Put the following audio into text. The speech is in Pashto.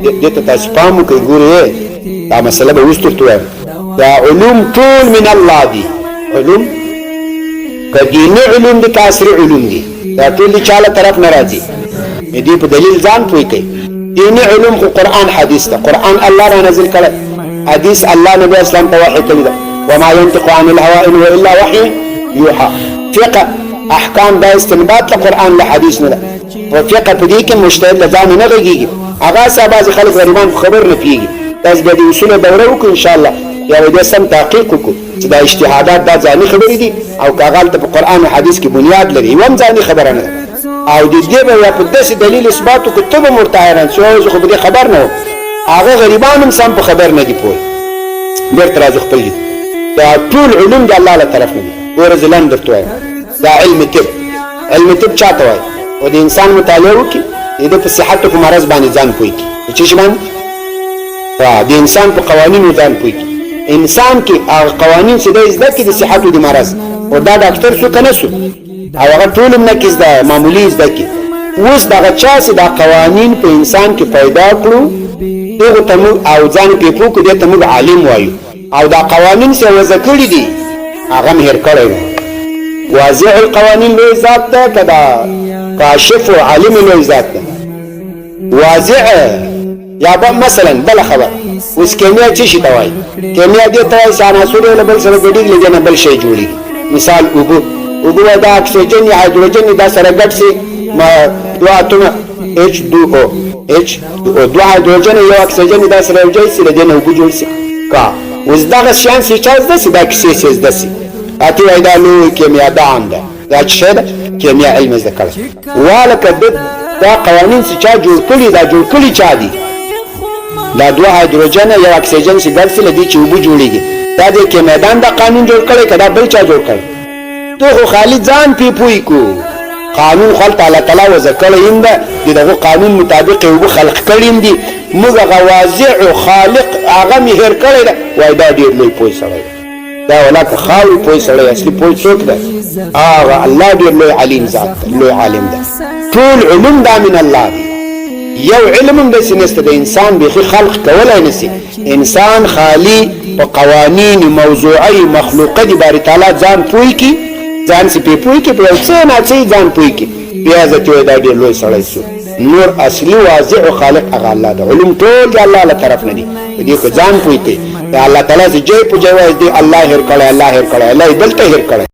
دې ته تاسو پام وکړئ ګورئ دا مسله به اوس درته وایم دا علوم ټول من الله دي علوم که دیني علوم دي که عصري علوم دي دا ټول د چا له طرف نه راځي دې په دلیل ځان پوه کړئ دیني علوم خو قرآن حدیث ده قرآن الله را نازل کړی حدیث الله نبی اسلام ته وحی کړی ده وما ينطق عن الهوى ان هو الا وحي يوحى فقه احکام دا استنباط له قرآن له حدیث نه ده او فقه په دې کې مجتهد لزام نه لګيږي هغه صاحب خلک غریبان خبر نه کیږي تاسو به د اصول دوره وکړو ان شاء الله یا دې سم تحقیق وکړو چې دا اجتهادات دا ځاني خبرې دي او کاغال ته په قرآن او حدیث کې بنیاد لري هم ځاني خبره نه او دې به په داسې دلیل اثبات وکړو ته به مرتاحان شو خو به خبر نه هغه غریبان هم سم په خبر نه دي پوي بیرته راځي خپل دا ټول علوم د الله له طرف نه دي ګوره زلان درته وایم دا علم طب چاته وایي او د انسان مطالعه وکړي د په صحت او مرض باندې ځان پوي کی چې باندې د انسان په قوانینو ځان پوي کی انسان کې هغه قوانین چې د زده کې د صحت او د مرض او دا ډاکټر څو کنه شو او هغه ټول نه کې زده معمولی زده کې اوس دا چا چې دا قوانین په انسان کې پیدا کړو دغه تم او ځان په پوکو د تم عالم وایو او دا قوانین څه وذکرې دي هغه مهر کړی واضح القوانین له ذات ته کدا کاشف عالم له ذات ته واضح یا به مثلا بل خبر اوس کیمیا څه شي توای کیمیا دې ته عناصر له بل سره ګډي لګنه بل شي جوړي مثال اوبو دا اکسیجن یا هایدروجن دا سره ګډ سي ما دوه اتومه H2O دو هایدروجن یو اکسیجن دا سره یوځای سي لدنه اوبو جوړ سي کا اوس دا شان سي چاز د سي دا کیسه سي د سي اته دا لو کیمیا دان ده دا څه ده کیمیا علم ذکر والک دا قوانین چې چا جوړ کړی دا جوړ کړی چا دي دا دوه هایدروجن یو اکسیجن چې ګډ سره دي چې وبو جوړیږي دا د کیمیدان دا قانون جوړ کړي کدا بل چا جوړ کړي ته خو خالد ځان پی پوي کو قانون خلق تعالی تعالی وذکر اند دغه قانون مطابق وبو خلق کړي دي موږ غواضع خالق هغه مهر کړي وای دا ډیر لوی پوي سره دا ولک خاوي پوي سره اصلي پوي څوک ده هغه الله ډیر لوی علیم ذات لوی عالم ده ټول علوم دا من الله دي یو علم د سنست د انسان به خلق کولای نسی انسان خالی په قوانین موضوعي مخلوقه دي بار تعالی ځان پوي کی ځان سي پوي کی په څه نه څه ځان پوي کی بیا ځته دا ډیر لوی سړی شو نور اصلي واضح خالق هغه الله ده علوم ټول د الله له طرف نه دي دې کو ځان پوي کی الله تعالی چې جې په جواز دي الله هر کړه الله هر کړه الله بلته هر کړه